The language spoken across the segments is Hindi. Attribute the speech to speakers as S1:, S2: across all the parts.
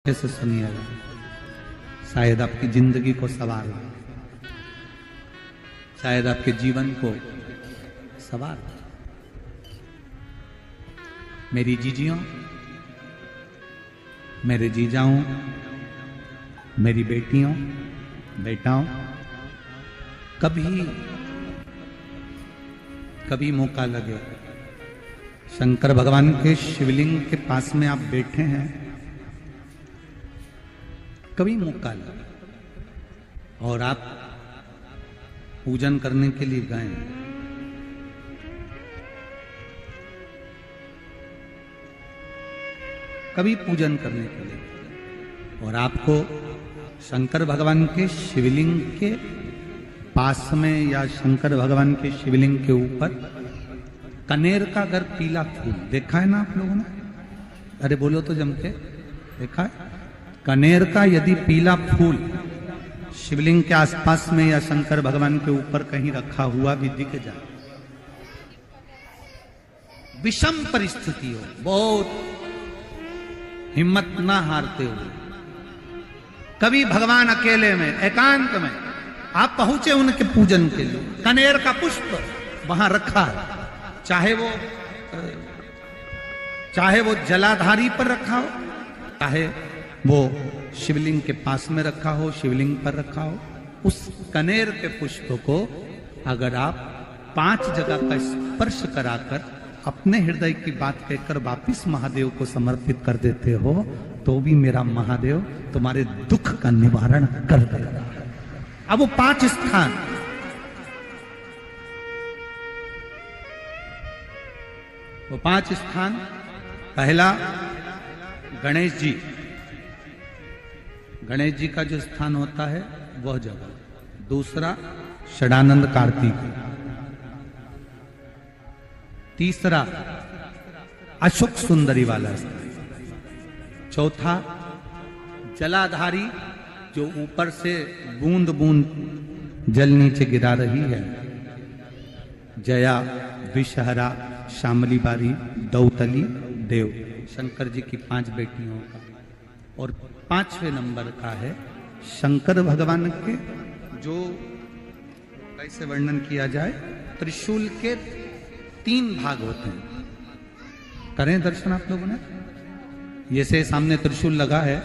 S1: से सुनिएगा, शायद आपकी जिंदगी को सवार हो, शायद आपके जीवन को सवार हो। मेरी जीजियों, मेरे जीजाओं, मेरी बेटियों, बेटाओं, कभी मौका लगे, शंकर भगवान के शिवलिंग के पास में आप बैठे हैं, कभी मौका लगे और आप पूजन करने के लिए गए, कभी पूजन करने के लिए और आपको शंकर भगवान के शिवलिंग के पास में या शंकर भगवान के शिवलिंग के ऊपर कनेर का अगर पीला फूल देखा है ना आप लोगों ने? अरे बोलो तो जम के, देखा है? कनेर का यदि पीला फूल शिवलिंग के आसपास में या शंकर भगवान के ऊपर कहीं रखा हुआ भी दिख जाए, विषम परिस्थिति हो, बहुत हिम्मत ना हारते हुए, कभी भगवान अकेले में एकांत में आप पहुंचे उनके पूजन के लिए, कनेर का पुष्प वहां रखा है, चाहे वो जलाधारी पर रखा हो, चाहे वो शिवलिंग के पास में रखा हो, शिवलिंग पर रखा हो, उस कनेर के पुष्प को अगर आप 5 जगह का स्पर्श कराकर अपने हृदय की बात कहकर वापिस महादेव को समर्पित कर देते हो, तो भी मेरा महादेव तुम्हारे दुख का निवारण कर देगा। अब वो 5 स्थान, वो 5 स्थान, पहला गणेश जी, गणेश जी का जो स्थान होता है वह जगह, दूसरा षडानंद कार्तिक, तीसरा अशोक सुंदरी वाला स्थान, चौथा जलाधारी जो ऊपर से बूंद बूंद जल नीचे गिरा रही है, जया, विषहरा, शामली बारी, दौतली, देव, शंकर जी की 5 बेटियों का, और 5वें नंबर का है शंकर भगवान के, जो कैसे वर्णन किया जाए, त्रिशूल के 3 भाग होते हैं। करें दर्शन आप लोगों ने? ये से सामने त्रिशूल लगा है,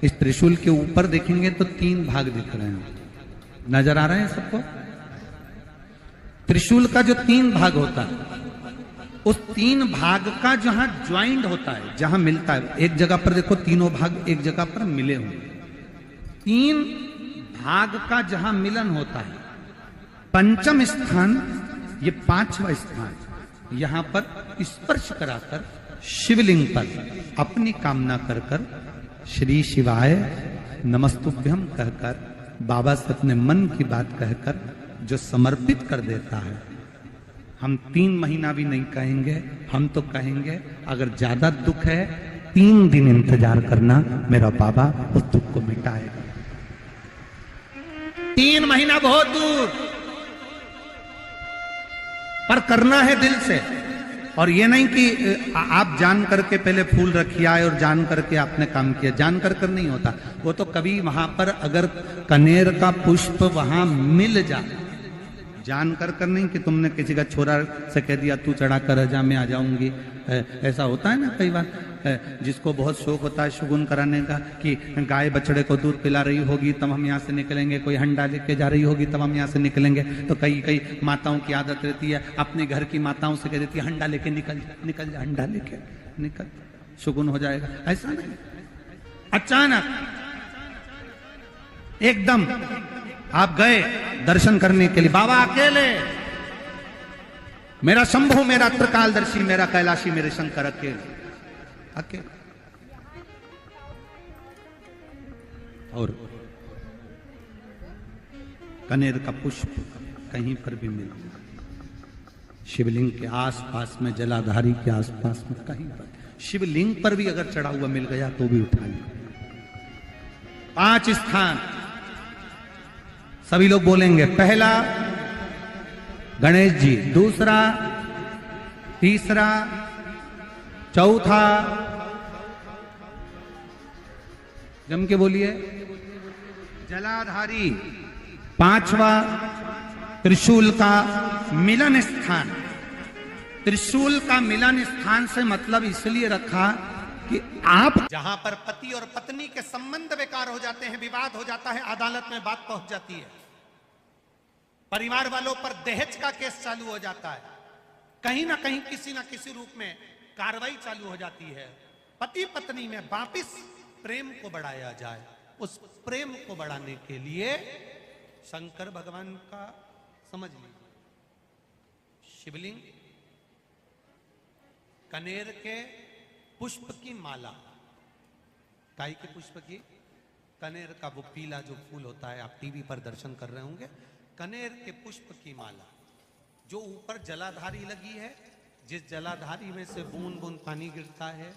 S1: इस त्रिशूल के ऊपर देखेंगे तो 3 भाग दिख रहे हैं, नजर आ रहे हैं सबको? त्रिशूल का जो 3 भाग होता है, उस 3 भाग का जहां ज्वाइंट होता है, जहां मिलता है, एक जगह पर देखो तीनों भाग एक जगह पर मिले हुए, 3 भाग का जहां मिलन होता है, 5वां स्थान, ये 5वां स्थान, यहां पर स्पर्श कराकर शिवलिंग पर अपनी कामना कर कर श्री शिवाय नमस्तुभ्यम कहकर, बाबा से अपने मन की बात कहकर जो समर्पित कर देता है, हम 3 महीना भी नहीं कहेंगे, हम तो कहेंगे अगर ज्यादा दुख है 3 दिन इंतजार करना, मेरा बाबा उस दुख को मिटाएगा। 3 महीना बहुत दूर, पर करना है दिल से, और ये नहीं कि आप जान करके पहले फूल रखिए आए और जान करके आपने काम किया, जान कर नहीं होता वो तो। कभी वहां पर अगर कनेर का पुष्प वहां मिल जाए, जान कर नहीं कि तुमने किसी का छोरा से कह दिया तू चढ़ा कर जा, मैं आ जाऊंगी, ऐसा होता है ना कई बार, जिसको बहुत शौक होता है शगुन कराने का, कि गाय बछड़े को दूध पिला रही होगी तब हम यहाँ से निकलेंगे, कोई हंडा लेके जा रही होगी तब हम यहाँ से निकलेंगे, तो कई माताओं की आदत रहती है, अपने घर की माताओं से कह देती है हंडा लेके निकल जा, हंडा लेके निकल, शगुन हो जाएगा। ऐसा नहीं, अचानक एकदम आप गए दर्शन करने के लिए, बाबा अकेले, मेरा शंभु, मेरा त्रिकालदर्शी, मेरा कैलाशी, मेरे शंकर अकेले, और कनेर का पुष्प कहीं पर भी मिल, शिवलिंग के आसपास में, जलाधारी के आसपास में कहीं पर, शिवलिंग पर भी अगर चढ़ा हुआ मिल गया तो भी उठाइए। 5 स्थान सभी लोग बोलेंगे, पहला गणेश जी, दूसरा, तीसरा, चौथा, जम के बोलिए। जलाधारी, पांचवा त्रिशूल का मिलन स्थान। त्रिशूल का मिलन स्थान से मतलब इसलिए रखा कि आप
S2: जहां पर पति और पत्नी के संबंध बेकार हो जाते हैं, विवाद हो जाता है, अदालत में बात पहुंच जाती है, परिवार वालों पर दहेज का केस चालू हो जाता है, कहीं ना कहीं किसी ना किसी रूप में कार्रवाई चालू हो जाती है, पति पत्नी में वापिस प्रेम को बढ़ाया जाए, उस प्रेम को बढ़ाने के लिए शंकर भगवान का समझ लीजिए शिवलिंग, कनेर के पुष्प की माला, काई के पुष्प की, कनेर का वो पीला जो फूल होता है, आप टीवी पर दर्शन कर रहे होंगे, कनेर के पुष्प की माला जो ऊपर जलाधारी लगी है, जिस जलाधारी में से बूंद बूंद पानी गिरता है,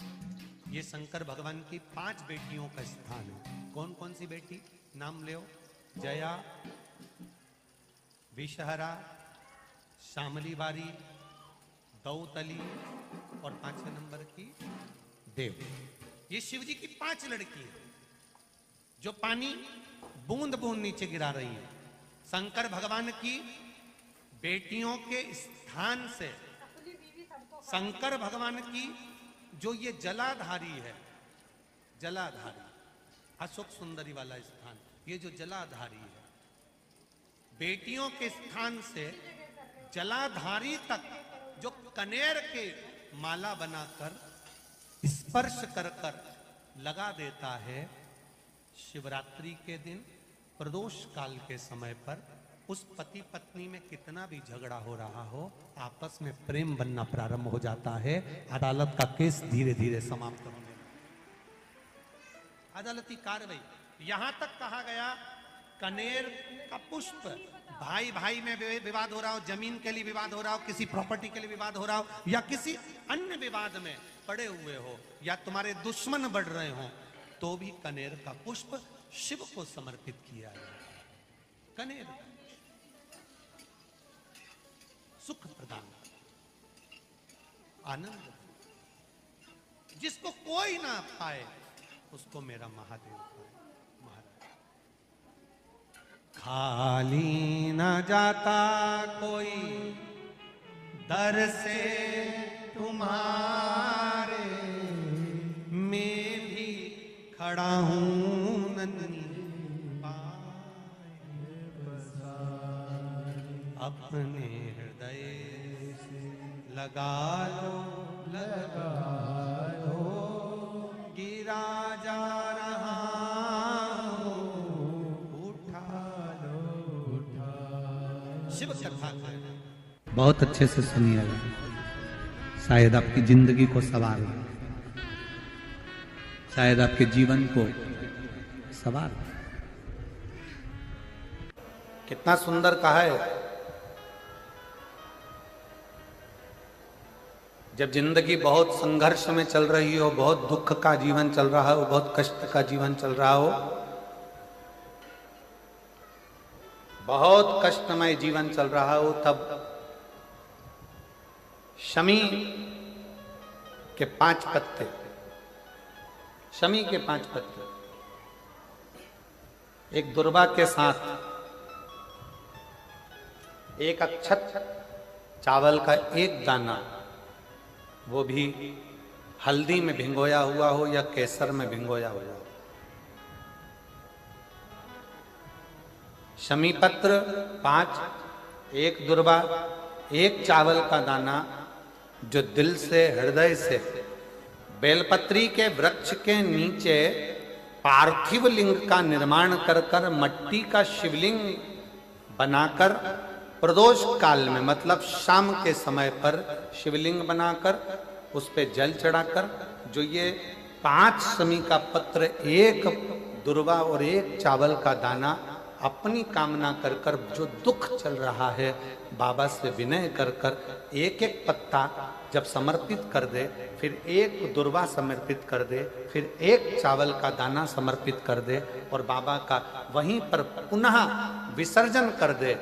S2: ये शंकर भगवान की 5 बेटियों का स्थान है। कौन कौन सी बेटी नाम ले? जया, विषहरा, श्यामली बारी, दौतली और 5वें नंबर की देव। ये शिव जी की 5 लड़की है जो पानी बूंद बूंद नीचे गिरा रही है। शंकर भगवान की बेटियों के स्थान से शंकर भगवान की जो ये जलाधारी है, जलाधारी अशोक सुंदरी वाला स्थान, ये जो जलाधारी है, बेटियों के स्थान से जलाधारी तक जो कनेर के माला बनाकर स्पर्श कर कर लगा देता है, शिवरात्रि के दिन प्रदोष काल के समय पर उस पति पत्नी में कितना भी झगड़ा हो रहा हो, आपस में प्रेम बनना प्रारंभ हो जाता है। अदालत का केस धीरे धीरे समाप्त होने लगता है। अदालती कार्रवाई, यहां तक कहा गया कनेर का पुष्प, भाई भाई में विवाद हो रहा हो, जमीन के लिए विवाद हो रहा हो, किसी प्रॉपर्टी के लिए विवाद हो रहा हो, या किसी अन्य विवाद में पड़े हुए हो, या तुम्हारे दुश्मन बढ़ रहे हो, तो भी कनेर का पुष्प शिव को समर्पित किया जाए। कनेर का सुख प्रदान, आनंद, जिसको कोई ना पाए उसको मेरा महादेव पाए। खाली न जाता कोई दर से तुम्हारे, मैं भी खड़ा हूं नन्ही अपने हृदय से लगा लो, लगा लो, गिरा जा रहा हो, उठा लो, उठा। शिव कथा
S1: बहुत अच्छे से सुनिएगा, शायद आपकी जिंदगी को सवार हो, शायद आपके जीवन को सवार हो।
S2: कितना सुंदर कहा है। जब जिंदगी बहुत संघर्ष में चल रही हो, बहुत दुख का जीवन चल रहा हो, बहुत कष्ट का जीवन चल रहा हो, बहुत कष्टमय जीवन चल रहा हो, तब शमी के 5 पत्ते, शमी के 5 पत्ते, एक दुर्वा के साथ एक अक्षत चावल का एक दाना, वो भी हल्दी में भिंगोया हुआ हो या केसर में भिंगोया हुआ हो, शमी पत्र 5, एक दुर्वा, एक चावल का दाना, जो दिल से हृदय से बेलपत्री के वृक्ष के नीचे पार्थिव लिंग का निर्माण कर कर मट्टी का शिवलिंग बनाकर प्रदोष काल में, मतलब शाम के समय पर शिवलिंग बनाकर उस पे जल चढ़ाकर, जो ये 5 शमी का पत्र, एक दुर्वा और एक चावल का दाना, अपनी कामना कर कर जो दुख चल रहा है, बाबा से विनय कर कर एक एक पत्ता जब समर्पित कर दे, फिर एक दुर्वा समर्पित कर दे, फिर एक चावल का दाना समर्पित कर दे और बाबा का वहीं पर पुनः विसर्जन कर दे,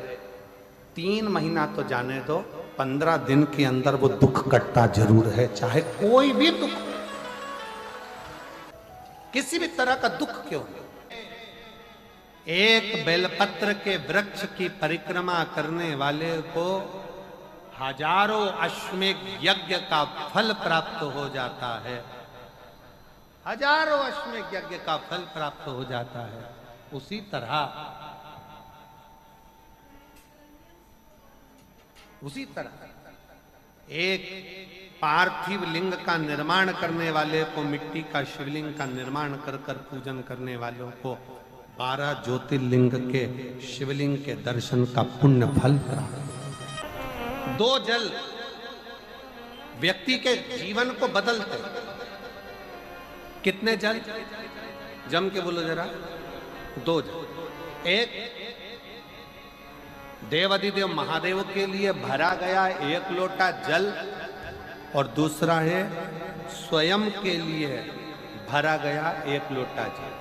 S2: 3 महीना तो जाने दो, 15 दिन के अंदर वो दुख कटता जरूर है, चाहे कोई भी दुख। किसी भी तरह का दुख क्यों नहीं, एक बेलपत्र के वृक्ष की परिक्रमा करने वाले को हजारों अश्वमेध यज्ञ का फल प्राप्त हो जाता है, हजारों अश्वमेध यज्ञ का फल प्राप्त हो जाता है। उसी तरह एक पार्थिव लिंग का निर्माण करने वाले को, मिट्टी का शिवलिंग का निर्माण कर कर पूजन करने वालों को 12 ज्योतिर्लिंग के शिवलिंग के दर्शन का पुण्य फल प्राप्त। 2 जल व्यक्ति के जीवन को बदलते। कितने जल? जम के बोलो जरा। 2 जल। एक देवाधिदेव महादेव के लिए भरा गया 1 लोटा जल, और दूसरा है स्वयं के लिए भरा गया 1 लोटा जल।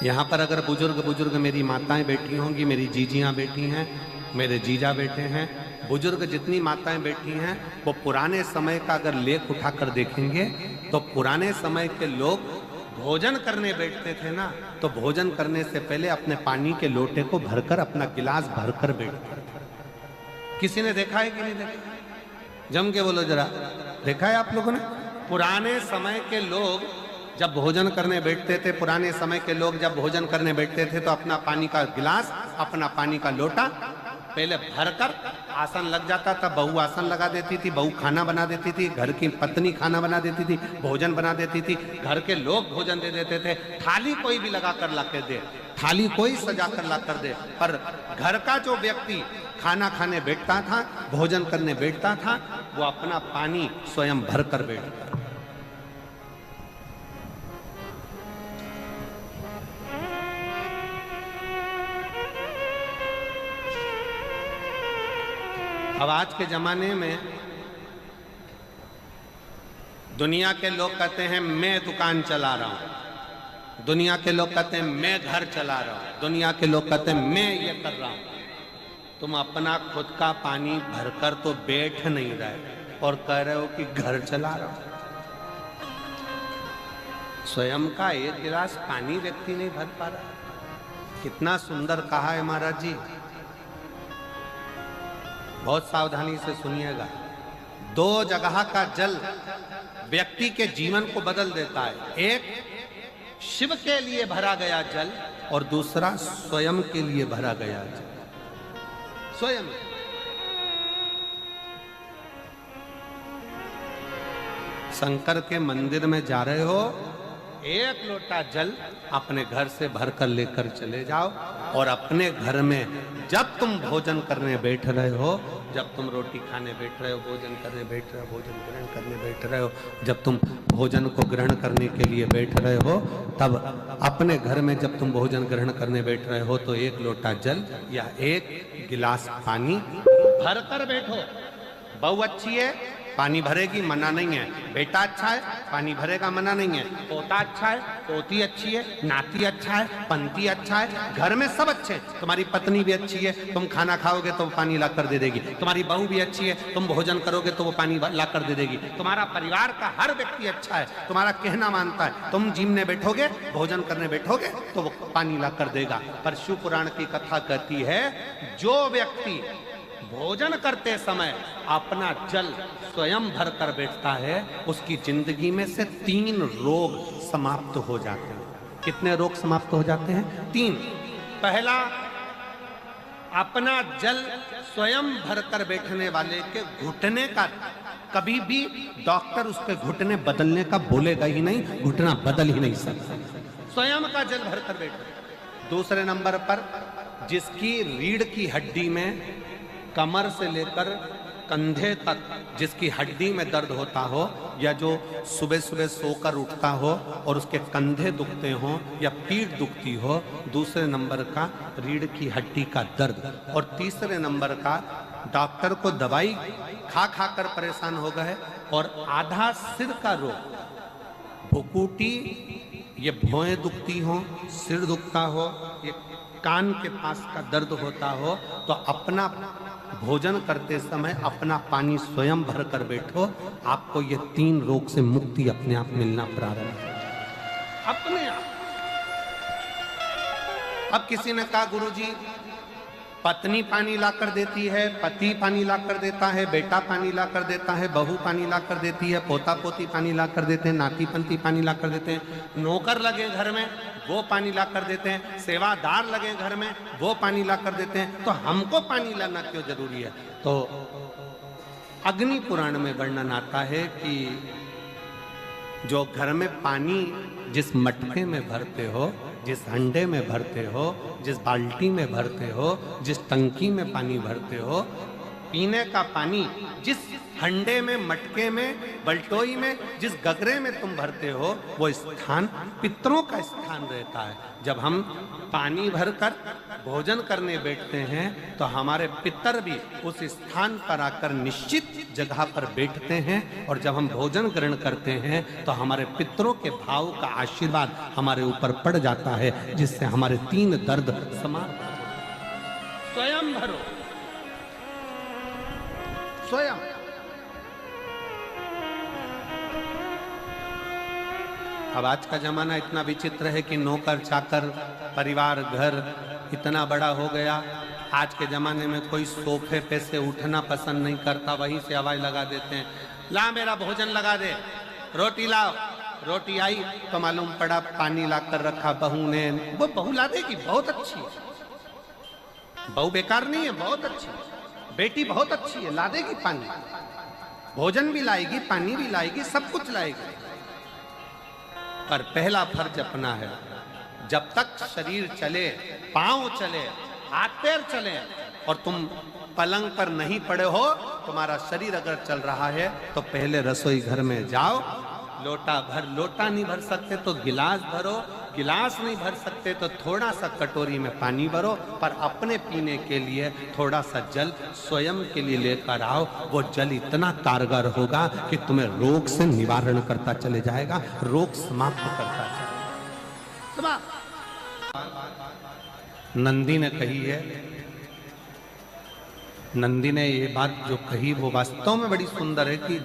S2: यहां पर अगर बुजुर्ग मेरी माताएं बैठी होंगी, मेरी जीजियां बैठी हैं, मेरे जीजा बैठे हैं, बुजुर्ग जितनी माताएं बैठी हैं, वो पुराने समय का अगर लेख उठाकर देखेंगे तो पुराने समय के लोग भोजन करने बैठते थे ना, तो भोजन करने से पहले अपने पानी के लोटे को भरकर, अपना गिलास भरकर बैठते थे। किसी ने देखा है कि नहीं देखा? जम के बोलो जरा, देखा है आप लोगों ने? पुराने समय के लोग जब भोजन करने बैठते थे, पुराने समय के लोग जब भोजन करने बैठते थे तो अपना पानी का गिलास, अपना पानी का लोटा पहले भरकर आसन लग जाता था। बहू आसन लगा देती थी, बहू खाना बना देती थी, घर की पत्नी खाना बना देती थी, भोजन बना देती थी, घर के लोग भोजन दे देते थे। थाली कोई भी लगा कर ला कर दे, थाली कोई सजा कर ला कर दे, पर घर का जो व्यक्ति खाना खाने बैठता था, भोजन करने बैठता था, वो अपना पानी स्वयं भर कर बैठता। अब आज के जमाने में दुनिया के लोग कहते हैं मैं दुकान चला रहा हूं, दुनिया के लोग कहते हैं मैं घर चला रहा हूं, दुनिया के लोग कहते हैं मैं ये कर रहा हूं। तुम अपना खुद का पानी भरकर तो बैठ नहीं रहे और कह रहे हो कि घर चला रहा हूं। स्वयं का 1 गिलास पानी व्यक्ति नहीं भर पा रहा। कितना सुंदर कहा है महाराज जी। बहुत सावधानी से सुनिएगा। 2 जगह का जल व्यक्ति के जीवन को बदल देता है। एक शिव के लिए भरा गया जल, और दूसरा स्वयं के लिए भरा गया जल। स्वयं शंकर के मंदिर में जा रहे हो, 1 लोटा जल अपने घर से भरकर लेकर चले जाओ, और अपने घर में जब तुम भोजन करने बैठ रहे हो, जब तुम रोटी खाने बैठ रहे हो, भोजन करने बैठ रहे हो, भोजन ग्रहण करने बैठ रहे हो, जब तुम भोजन को ग्रहण करने के लिए बैठ रहे हो, तब अपने घर में जब तुम भोजन ग्रहण करने बैठ रहे हो तो 1 लोटा जल या 1 गिलास पानी भर कर बैठो। बहू अच्छी है, पानी भरेगी, मना नहीं है। बेटा अच्छा है, पानी भरेगा, मना नहीं है। पोता अच्छा है, पोती अच्छी है, नाती अच्छा है, पंती अच्छा है, घर में सब अच्छे। तुम्हारी पत्नी भी अच्छी है, तुम खाना खाओगे तो वो पानी ला कर दे देगी। तुम्हारी बहू भी अच्छी है, तुम भोजन करोगे तो वो पानी ला कर दे देगी। तुम्हारा परिवार का हर व्यक्ति अच्छा है, तुम्हारा कहना मानता है। तुम जिमने बैठोगे, भोजन करने बैठोगे तो वो पानी ला कर देगा। पर शिव पुराण की कथा कहती है, जो व्यक्ति भोजन करते समय अपना जल स्वयं भर कर बैठता है, उसकी जिंदगी में से 3 रोग समाप्त हो जाते हैं। कितने रोग समाप्त हो जाते हैं? 3। पहला, अपना जल स्वयं भर कर बैठने वाले के घुटने का कभी भी डॉक्टर उसके घुटने बदलने का बोलेगा ही नहीं, घुटना बदल ही नहीं सकता। स्वयं का जल भर कर बैठे। दूसरे नंबर पर, जिसकी रीढ़ की हड्डी में कमर से लेकर कंधे तक जिसकी हड्डी में दर्द होता हो, या जो सुबह सुबह सोकर उठता हो और उसके कंधे दुखते हो या पीठ दुखती हो। दूसरे नंबर का रीढ़ की हड्डी का दर्द। और तीसरे नंबर का, डॉक्टर को दवाई खा खा कर परेशान हो गए और आधा सिर का रोग, भुकुटी, ये भौएं दुखती हो, सिर दुखता हो, ये कान के पास का दर्द होता हो, तो अपना भोजन करते समय अपना पानी स्वयं भर कर बैठो, आपको ये 3 रोग से मुक्ति अपने आप मिलना प्रारंभ हो, अपने आप। अब किसी ने कहा गुरुजी पत्नी पानी ला कर देती है, पति पानी ला कर देता है, बेटा पानी ला कर देता है, बहू पानी ला कर देती है, पोता पोती पानी ला कर देते हैं, नाती पंती पानी ला कर देते हैं, नौकर लगे घर में वो पानी ला कर देते हैं, सेवादार लगे घर में वो पानी ला कर देते हैं, तो हमको पानी लाना क्यों जरूरी है? तो अग्नि पुराण में वर्णन आता है कि जो घर में पानी जिस मटके में भरते हो, जिस हंडे में भरते हो, जिस बाल्टी में भरते हो, जिस टंकी में पानी भरते हो, पीने का पानी जिस हंडे में, मटके में, बल्टोई में, जिस गगरे में तुम भरते हो, वो स्थान पितरों का स्थान रहता है। जब हम पानी भरकर भोजन करने बैठते हैं तो हमारे पितर भी उस स्थान पर आकर निश्चित जगह पर बैठते हैं, और जब हम भोजन ग्रहण करते हैं तो हमारे पितरों के भाव का आशीर्वाद हमारे ऊपर पड़ जाता है, जिससे हमारे 3 दर्द समाप्त हो। स्वयं भरो, स्वयं। अब आज का जमाना इतना विचित्र है कि नौकर चाकर, परिवार, घर इतना बड़ा हो गया। आज के जमाने में कोई सोफे पे से उठना पसंद नहीं करता, वहीं से आवाज लगा देते हैं, ला मेरा भोजन लगा दे, रोटी लाओ। रोटी आई तो मालूम पड़ा पानी ला कर रखा बहू ने। वो बहू ला देगी, बहुत अच्छी है, बहू बेकार नहीं है, बहुत अच्छी है, बेटी बहुत अच्छी है, ला देगी पानी, भोजन भी लाएगी, पानी भी लाएगी, सब कुछ लाएगी। पर पहला फर्ज अपना है, जब तक शरीर चले, पांव चले, हाथ पैर चले, और तुम पलंग पर नहीं पड़े हो, तुम्हारा शरीर अगर चल रहा है तो पहले रसोई घर में जाओ, लोटा भर, लोटा नहीं भर सकते तो गिलास भरो, गिलास नहीं भर सकते तो थोड़ा सा कटोरी में पानी भरो, पर अपने पीने के लिए थोड़ा सा जल स्वयं के लिए लेकर आओ। वो जल इतना कारगर होगा कि तुम्हें रोग से निवारण करता चले जाएगा, रोग समाप्त करता चलेगा। नंदी ने कही है, नंदी ने ये बात जो कही वो वास्तव में बड़ी सुंदर है कि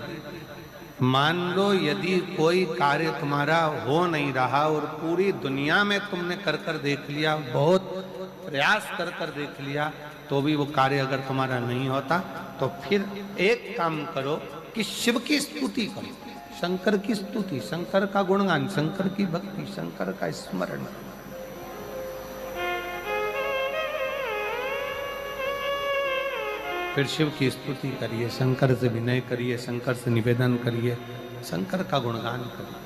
S2: मान लो यदि कोई कार्य तुम्हारा हो नहीं रहा और पूरी दुनिया में तुमने कर कर देख लिया, बहुत प्रयास कर कर देख लिया, तो भी वो कार्य अगर तुम्हारा नहीं होता, तो फिर एक काम करो कि शिव की स्तुति करो, शंकर की स्तुति, शंकर का गुणगान, शंकर की भक्ति, शंकर का स्मरण। फिर शिव की स्तुति करिए, शंकर से विनय करिए, शंकर से निवेदन करिए, शंकर का गुणगान करिए।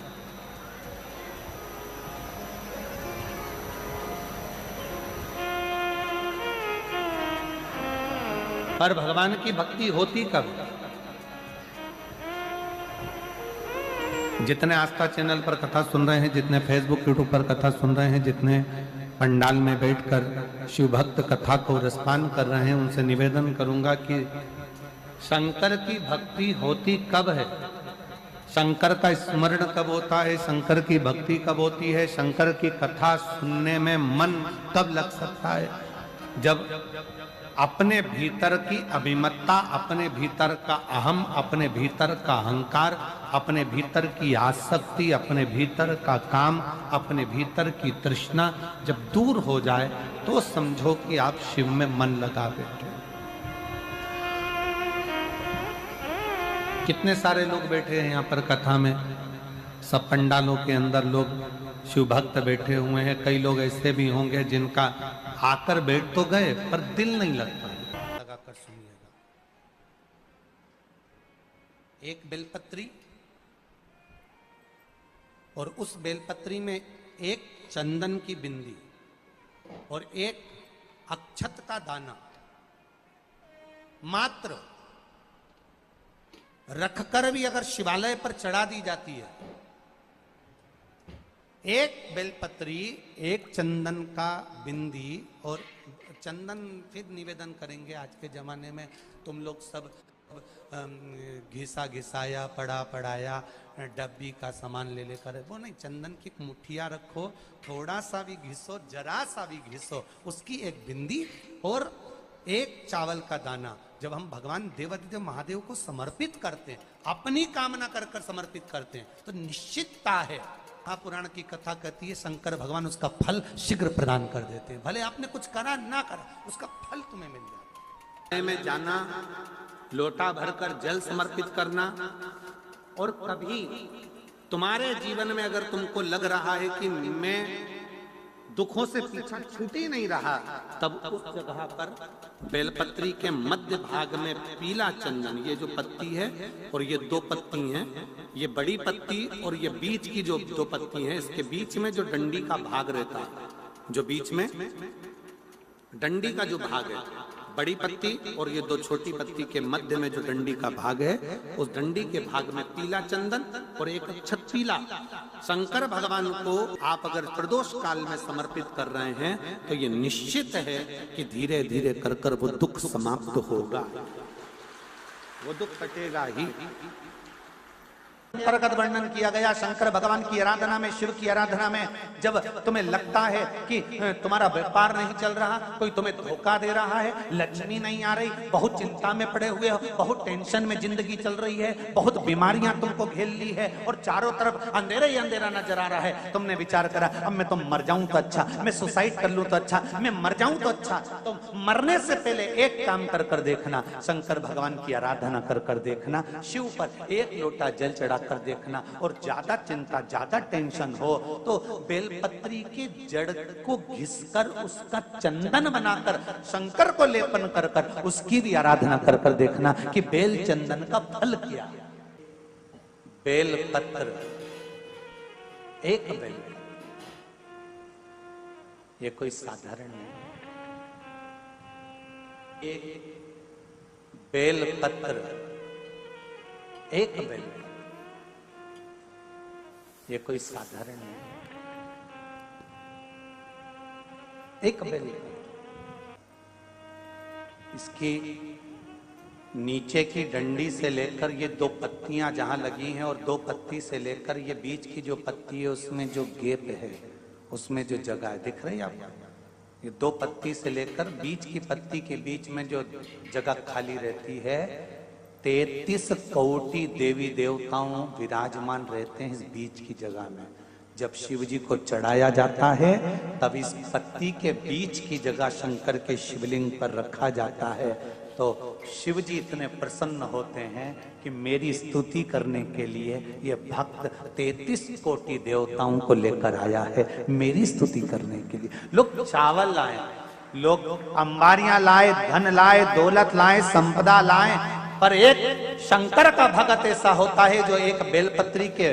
S2: पर भगवान की भक्ति होती कब? जितने आस्था चैनल पर कथा सुन रहे हैं, जितने फेसबुक यूट्यूब पर कथा सुन रहे हैं, जितने पंडाल में बैठकर शिव भक्त कथा को रसपान कर रहे हैं, उनसे निवेदन करूंगा कि शंकर की भक्ति होती कब है, शंकर का स्मरण कब होता है, शंकर की भक्ति कब होती है, शंकर की कथा सुनने में मन कब लग सकता है? जब अपने भीतर की अभिमत्ता, अपने भीतर का अहम, अपने भीतर का अहंकार, अपने भीतर की आसक्ति, अपने भीतर का काम, अपने भीतर की तृष्णा जब दूर हो जाए तो समझो कि आप शिव में मन लगा बैठे। कितने सारे लोग बैठे हैं यहाँ पर कथा में, सब पंडालों के अंदर लोग शिव भक्त बैठे हुए हैं। कई लोग ऐसे भी होंगे जिनका आकर बैठ तो गए पर दिल नहीं लगता। लगाकर सुनिएगा, एक बेलपत्री और उस बेलपत्री में एक चंदन की बिंदी और एक अक्षत का दाना मात्र रखकर भी अगर शिवालय पर चढ़ा दी जाती है, एक बेलपत्री, एक चंदन का बिंदी, और चंदन फिर निवेदन करेंगे। आज के जमाने में तुम लोग सब घिसा घिसाया, पड़ा पड़ाया, डब्बी का सामान ले लेकर, वो नहीं, चंदन की मुठिया रखो, थोड़ा सा भी घिसो, जरा सा भी घिसो, उसकी एक बिंदी और एक चावल का दाना जब हम भगवान देवाधिदेव महादेव को समर्पित करते हैं, अपनी कामना कर कर समर्पित करते हैं, तो निश्चितता है, महापुराण की कथा कहती है शंकर भगवान उसका फल शीघ्र प्रदान कर देते हैं। भले आपने कुछ करा ना करा, उसका फल तुम्हें मिल जाए। में जाना, लोटा भरकर जल समर्पित करना, और कभी तुम्हारे जीवन में अगर तुमको लग रहा है कि मैं दुखों से पीछा छूट ही नहीं रहा, तब उस जगह पर बेलपत्री के मध्य भाग में पीला चंदन, ये जो पत्ती है और ये दो पत्ती हैं, ये बड़ी पत्ती और ये बीच की जो दो पत्ती हैं, इसके बीच में जो डंडी का भाग रहता है, जो बीच में डंडी का जो भाग है, बड़ी पत्ती और ये दो छोटी पत्ती के मध्य में जो डंडी का भाग है, उस डंडी के भाग में पीला चंदन और एक अक्षत पीला शंकर भगवान को आप अगर प्रदोष काल में समर्पित कर रहे हैं, तो ये निश्चित है कि धीरे धीरे कर कर वो दुख समाप्त होगा, वो दुख कटेगा ही। प्रगत वर्णन किया गया शंकर भगवान की आराधना में, शिव की आराधना में, जब तुम्हें लगता है कि तुम्हारा व्यापार नहीं चल रहा, कोई तुम्हें धोखा दे रहा है, लक्ष्मी नहीं आ रही, बहुत चिंता में पड़े हुए हो, बहुत टेंशन में जिंदगी चल रही है, बहुत बीमारियां तुमको घेर ली है और चारों तरफ अंधेरा ही अंधेरा नजर आ रहा है, तुमने विचार करा अब मैं तो मर जाऊं तो अच्छा, मैं सुसाइड कर लूं तो अच्छा, मैं मर जाऊं तो अच्छा, तो मरने से पहले एक काम कर कर देखना, शंकर भगवान की आराधना कर कर देखना, शिव पर एक लोटा जल चढ़ा कर देखना, और ज्यादा चिंता ज्यादा टेंशन हो तो बेलपत्री के जड़ को घिसकर उसका चंदन बनाकर शंकर को लेपन कर कर उसकी भी आराधना कर कर देखना कि बेल चंदन का फल क्या है। बेलपत्र, एक बेल, ये कोई साधारण नहीं, एक बेलपत्र, एक बेल, ये कोई साधारण नहीं, एक बेल। इसकी नीचे की डंडी से लेकर ये दो पत्तियां जहां लगी हैं, और दो पत्ती से लेकर ये बीच की जो पत्ती है उसमें जो गैप है, उसमें जो जगह है, दिख रही है आपको, ये दो पत्ती से लेकर बीच की पत्ती के बीच में जो जगह खाली रहती है, 33 कोटि देवी देवताओं विराजमान रहते हैं इस बीच की जगह में। जब शिव जी को चढ़ाया जाता है तब इस पत्ती के बीच की जगह शंकर के शिवलिंग पर रखा जाता है, तो शिव जी इतने प्रसन्न होते हैं कि मेरी स्तुति करने के लिए ये भक्त 33 कोटि देवताओं को लेकर आया है, मेरी स्तुति करने के लिए। लोग चावल लाए, लोग अंबारियां लाए, धन लाए, दौलत लाए, संपदा लाए, पर एक शंकर का भक्त ऐसा होता है जो एक बेलपत्री के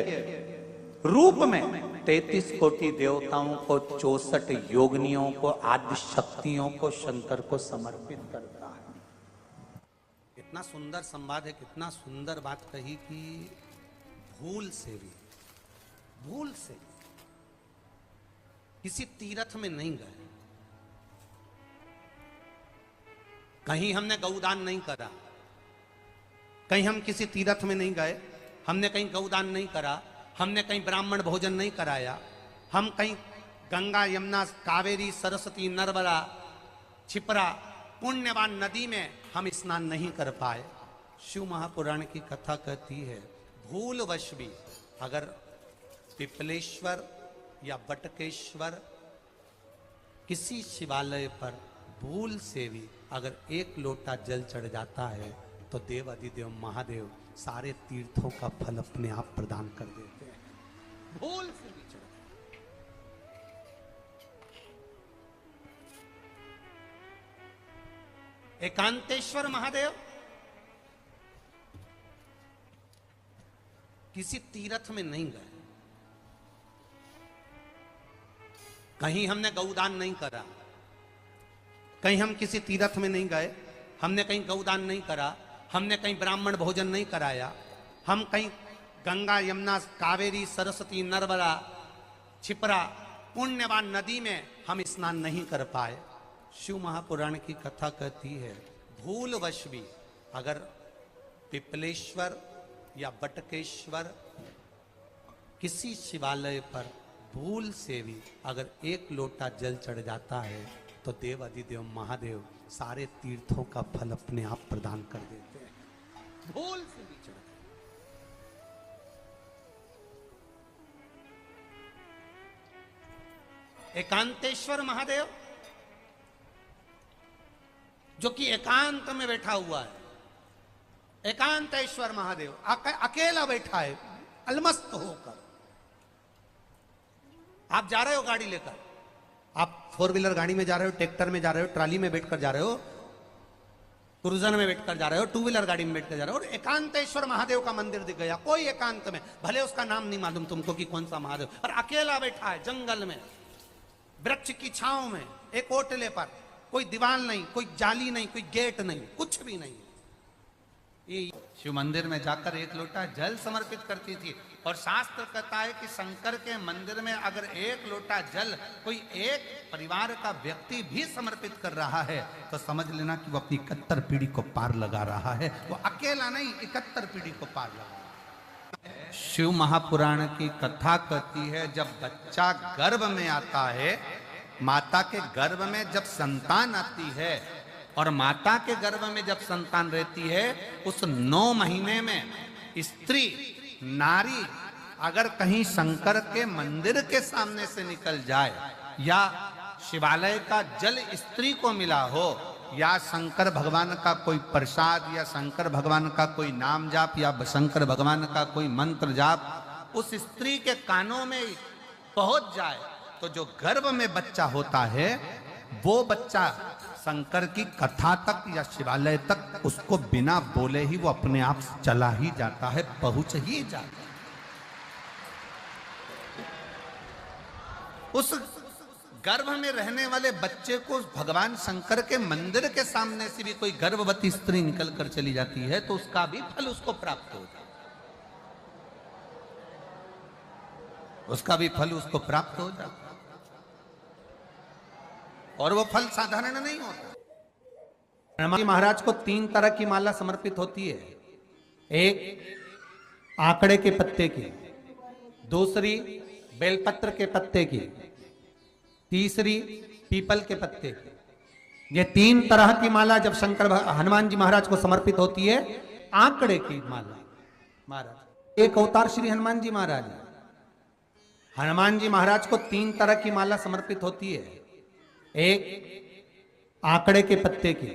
S2: रूप में 33 कोटि देवताओं को, 64 योगिनियों को, आदि शक्तियों को शंकर को समर्पित करता है। कितना सुंदर संवाद है, कितना सुंदर बात कही कि भूल से भी किसी तीर्थ में नहीं गए, कहीं हमने गौदान नहीं करा, कहीं हम किसी तीर्थ में नहीं गए, हमने कहीं गौदान नहीं करा, हमने कहीं ब्राह्मण भोजन नहीं कराया, हम कहीं गंगा यमुना कावेरी सरस्वती नर्मदा छिपरा पुण्यवान नदी में हम स्नान नहीं कर पाए। शिव महापुराण की कथा कहती है भूलवश भी अगर पिपलेश्वर या बटकेश्वर किसी शिवालय पर भूल से भी अगर एक लोटा जल चढ़ जाता है, तो देव अधिदेव महादेव सारे तीर्थों का फल अपने आप प्रदान कर देते हैं। भूल से भी चढ़, एकांतेश्वर महादेव किसी तीर्थ में नहीं गए, कहीं हमने गौदान नहीं करा, कहीं हम किसी तीर्थ में नहीं गए, हमने कहीं गौदान नहीं करा, हमने कहीं ब्राह्मण भोजन नहीं कराया, हम कहीं गंगा यमुना कावेरी सरस्वती नर्मदा छिपरा पुण्यवान नदी में हम स्नान नहीं कर पाए। शिव महापुराण की कथा कहती है भूलवश भी अगर पिपलेश्वर या बटकेश्वर किसी शिवालय पर भूल से भी अगर एक लोटा जल चढ़ जाता है, तो देव अधिदेव महादेव सारे तीर्थों का फल अपने आप प्रदान कर देते हैं। भूल से भी चढ़ गए। एकांतेश्वर महादेव जो कि एकांत में बैठा हुआ है, एकांतेश्वर महादेव अकेला बैठा है अलमस्त होकर। आप जा रहे हो गाड़ी लेकर, आप 4 व्हीलर गाड़ी में जा रहे हो, ट्रैक्टर में जा रहे हो, ट्राली में बैठकर जा रहे हो, क्रूजर में बैठकर जा रहे हो, 2 व्हीलर गाड़ी में बैठकर जा रहे हो, और एकांतेश्वर महादेव का मंदिर दिख गया। कोई एकांत में, भले उसका नाम नहीं मालूम तुमको कि कौन सा महादेव, और अकेला बैठा है जंगल में, वृक्ष की छांव में, एक ओटले पर, कोई दीवार नहीं, कोई जाली नहीं, कोई गेट नहीं, कुछ भी नहीं। ये शिव मंदिर में जाकर 1 लोटा जल समर्पित करती थी। और शास्त्र कहता है कि शंकर के मंदिर में अगर 1 लोटा जल कोई एक परिवार का व्यक्ति भी समर्पित कर रहा है तो समझ लेना कि वो अपनी 71 पीढ़ी को पार लगा रहा है। वो अकेला नहीं, 71 पीढ़ी को पार लगा। शिव महापुराण की कथा कहती है, जब बच्चा गर्भ में आता है, माता के गर्भ में जब संतान आती है और माता के गर्भ में जब संतान रहती है, उस 9 महीने में स्त्री नारी अगर कहीं शंकर के मंदिर के सामने से निकल जाए, या शिवालय का जल स्त्री को मिला हो, या शंकर भगवान का कोई प्रसाद, या शंकर भगवान का कोई नाम जाप, या शंकर भगवान का कोई मंत्र जाप उस स्त्री के कानों में पहुंच जाए, तो जो गर्भ में बच्चा होता है वो बच्चा शंकर की कथा तक या शिवालय तक उसको बिना बोले ही वो अपने आप चला ही जाता है, पहुंच ही जाता है। उस गर्भ में रहने वाले बच्चे को भगवान शंकर के मंदिर के सामने से भी कोई गर्भवती स्त्री निकल कर चली जाती है तो उसका भी फल उसको प्राप्त हो जाता है, उसका भी फल उसको प्राप्त हो जाता है। और वो फल साधारण नहीं होता। हनुमान जी महाराज को 3 तरह की माला समर्पित होती है। एक आंकड़े के पत्ते की, दूसरी बेलपत्र के पत्ते की, तीसरी पीपल के पत्ते की। ये 3 तरह की माला जब हनुमान जी महाराज को समर्पित होती है। आंकड़े की माला महाराज एक अवतार श्री हनुमान जी महाराज, हनुमान जी महाराज को 3 तरह की माला समर्पित होती है। एक आंकड़े के पत्ते की,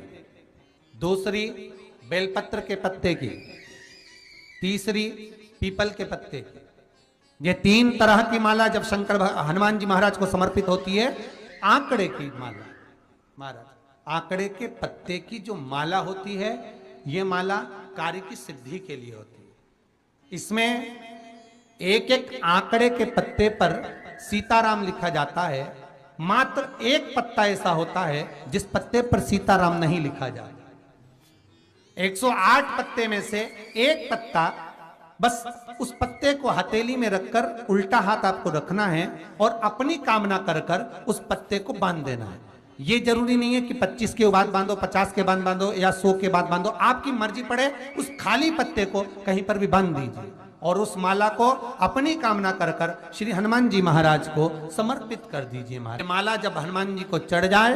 S2: दूसरी बेलपत्र के पत्ते की, तीसरी पीपल के पत्ते की। ये 3 तरह की माला जब हनुमान जी महाराज को समर्पित होती है। आंकड़े की माला महाराज, आंकड़े के पत्ते की जो माला होती है, ये माला कार्य की सिद्धि के लिए होती है। इसमें एक एक आंकड़े के पत्ते पर सीताराम लिखा जाता है। मात्र एक पत्ता ऐसा होता है जिस पत्ते पर सीताराम नहीं लिखा जाता। 108 पत्ते में से एक पत्ता, बस उस पत्ते को हथेली में रखकर उल्टा हाथ आपको रखना है और अपनी कामना कर कर उस पत्ते को बांध देना है। ये जरूरी नहीं है कि 25 के बाद बांधो, 50 के बाद बांधो या 100 के बाद बांधो, आपकी मर्जी पड़े उस खाली पत्ते को कहीं पर भी बांध दीजिए और उस माला को अपनी कामना कर कर श्री हनुमान जी महाराज को समर्पित कर दीजिए। माला जब हनुमान जी को चढ़ जाए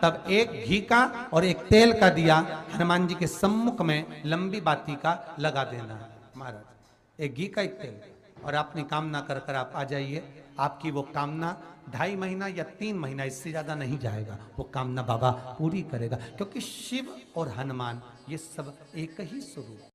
S2: तब एक घी का और एक तेल का दिया हनुमान जी के सम्मुख में लंबी बाती का लगा देना है महाराज, एक घी का एक तेल, और अपनी कामना कर कर आप आ जाइए। आपकी वो कामना 2.5 महीना या 3 महीना, इससे ज्यादा नहीं जाएगा, वो कामना बाबा पूरी करेगा। क्योंकि शिव और हनुमान ये सब एक ही स्वरूप।